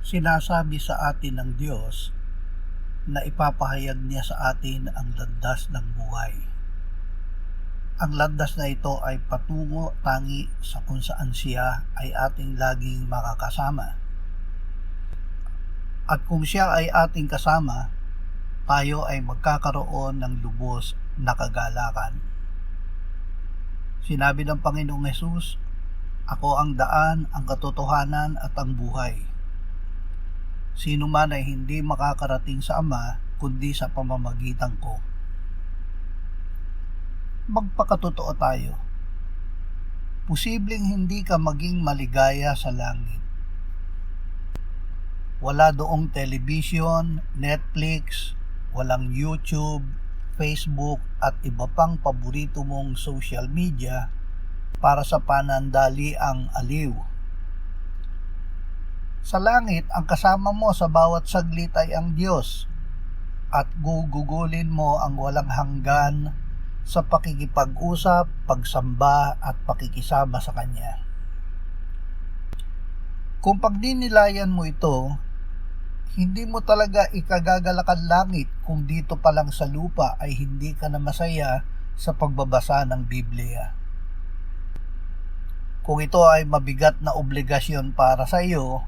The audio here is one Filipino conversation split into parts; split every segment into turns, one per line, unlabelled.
Sinasabi sa atin ng Diyos na ipapahayag niya sa atin ang landas ng buhay. Ang landas na ito ay patungo tangi sa kung saan siya ay ating laging makakasama. At kung siya ay ating kasama, tayo ay magkakaroon ng lubos na kagalakan. Sinabi ng Panginoong Hesus, "Ako ang daan, ang katotohanan at ang buhay. Sino man ay hindi makakarating sa Ama kundi sa pamamagitan ko." Magpakatotoo tayo. Posibleng hindi ka maging maligaya sa langit. Wala doong television, Netflix, walang YouTube, Facebook at iba pang paborito mong social media para sa panandali ang aliw. Sa langit, ang kasama mo sa bawat saglit ay ang Diyos at gugugulin mo ang walang hanggan sa pakikipag-usap, pagsamba at pakikisama sa Kanya. Kung pagdinilayan mo ito, hindi mo talaga ikagagalakan langit kung dito pa lang sa lupa ay hindi ka na masaya sa pagbabasa ng Biblia. Kung ito ay mabigat na obligasyon para sa iyo,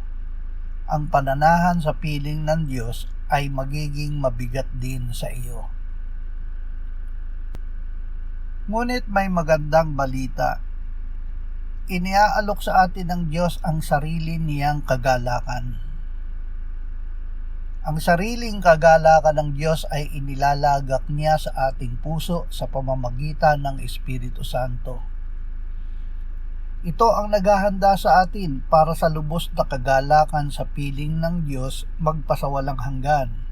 ang pananahan sa piling ng Diyos ay magiging mabigat din sa iyo. Ngunit may magandang balita. Iniaalok sa atin ng Diyos ang sarili niyang kagalakan. Ang sariling kagalakan ng Diyos ay inilalagak niya sa ating puso sa pamamagitan ng Espiritu Santo. Ito ang naghahanda sa atin para sa lubos na kagalakan sa piling ng Diyos magpasawalang hanggan.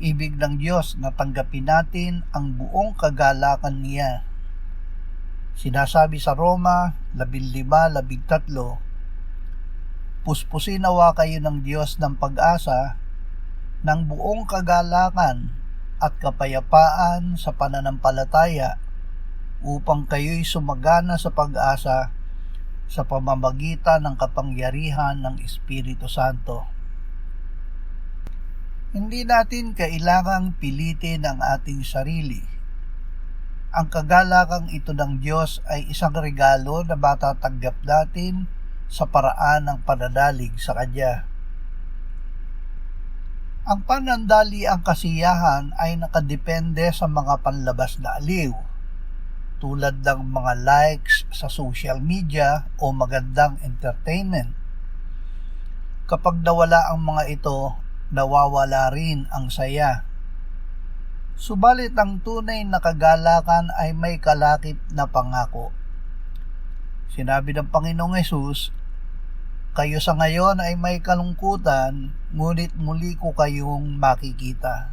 Ibig ng Diyos na tanggapin natin ang buong kagalakan niya. Sinasabi sa Roma 15:13, "Puspusin nawa kayo ng Diyos ng pag-asa ng buong kagalakan at kapayapaan sa pananampalataya upang kayo'y sumagana sa pag-asa sa pamamagitan ng kapangyarihan ng Espiritu Santo." Hindi natin kailangang pilitin ang ating sarili. Ang kagalakang ito ng Diyos ay isang regalo na matatanggap natin sa paraan ng pananalig sa Kanya. Ang panandali ang kasiyahan ay nakadepende sa mga panlabas na aliw, tulad ng mga likes sa social media o magandang entertainment. Kapag nawala ang mga ito, nawawala rin ang saya. Subalit ang tunay na kagalakan ay may kalakip na pangako. Sinabi ng Panginoong Hesus, "Kayo sa ngayon ay may kalungkutan, ngunit muli ko kayong makikita.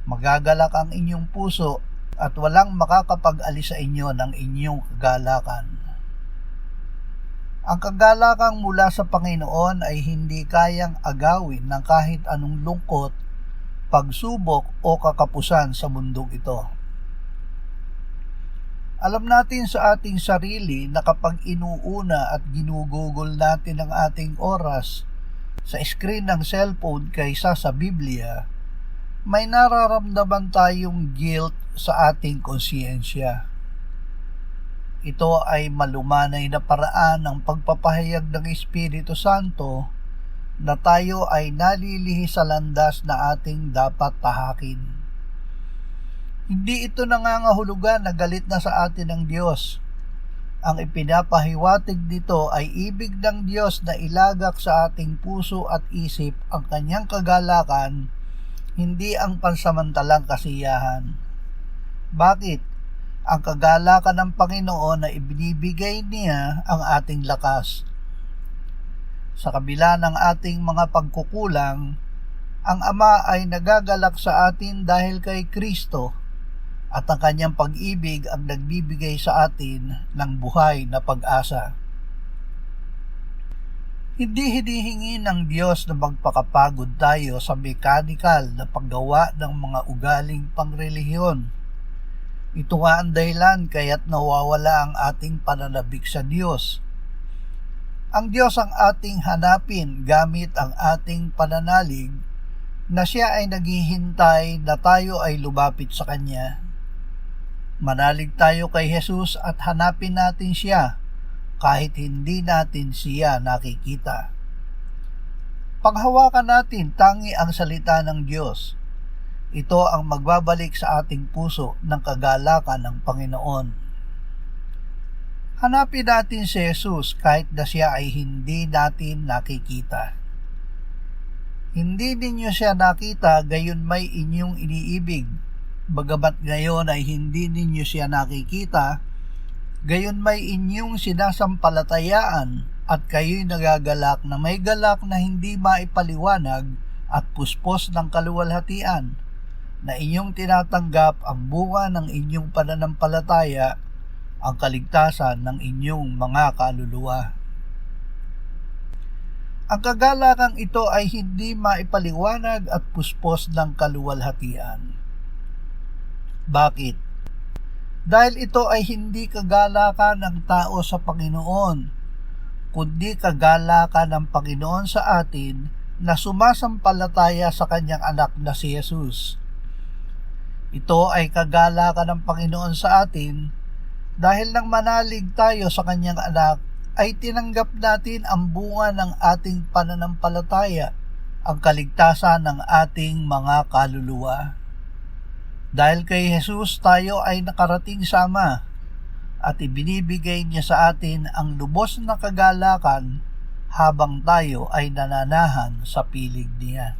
Magagalak ang inyong puso at walang makakapag-alis sa inyo ng inyong kagalakan." Ang kagalakang mula sa Panginoon ay hindi kayang agawin ng kahit anong lungkot, pagsubok o kakapusan sa mundong ito. Alam natin sa ating sarili na kapag inuuna at ginugugol natin ang ating oras sa screen ng cellphone kaysa sa Biblia, may nararamdaman tayong guilt sa ating konsyensya. Ito ay malumanay na paraan ng pagpapahayag ng Espiritu Santo na tayo ay nalilihi sa landas na ating dapat tahakin. Hindi ito nangangahulugan na galit na sa atin ng Diyos. Ang ipinapahiwatig dito ay ibig ng Diyos na ilagak sa ating puso at isip ang Kanyang kagalakan, hindi ang pansamantalang kasiyahan. Bakit? Ang kagalakan ng Panginoon na ibinibigay niya ang ating lakas. Sa kabila ng ating mga pagkukulang, ang Ama ay nagagalak sa atin dahil kay Kristo at ang Kanyang pag-ibig ang nagbibigay sa atin ng buhay na pag-asa. Hindi hinihingi ng Diyos na magpakapagod tayo sa mekanikal na paggawa ng mga ugaling pangrelihiyon. Ito nga ang dahilan kaya't nawawala ang ating pananabik sa Diyos. Ang Diyos ang ating hanapin gamit ang ating pananalig na siya ay naghihintay na tayo ay lumapit sa Kanya. Manalig tayo kay Jesus at hanapin natin siya kahit hindi natin siya nakikita. Panghawakan natin tangi ang salita ng Diyos. Ito ang magbabalik sa ating puso ng kagalakan ng Panginoon. Hanapin natin si Jesus kahit na siya ay hindi natin nakikita. Hindi ninyo siya nakita, gayon may inyong iniibig. Bagamat ngayon ay hindi ninyo siya nakikita, gayon may inyong sinasampalatayaan at kayo'y nagagalak na may galak na hindi maipaliwanag at puspos ng kaluwalhatian, na inyong tinatanggap ang bunga ng inyong pananampalataya, ang kaligtasan ng inyong mga kaluluwa. Ang kagalakang ito ay hindi maipaliwanag at puspos ng kaluwalhatian. Bakit? Dahil ito ay hindi kagalakan ng tao sa Panginoon, kundi kagalakan ng Panginoon sa atin na sumasampalataya sa Kanyang anak na si Jesus. Ito ay kagalakan ng Panginoon sa atin dahil nang manalig tayo sa Kanyang anak, ay tinanggap natin ang bunga ng ating pananampalataya, ang kaligtasan ng ating mga kaluluwa. Dahil kay Jesus tayo ay nakarating sa Ama at ibinibigay niya sa atin ang lubos na kagalakan habang tayo ay nananahan sa piling niya.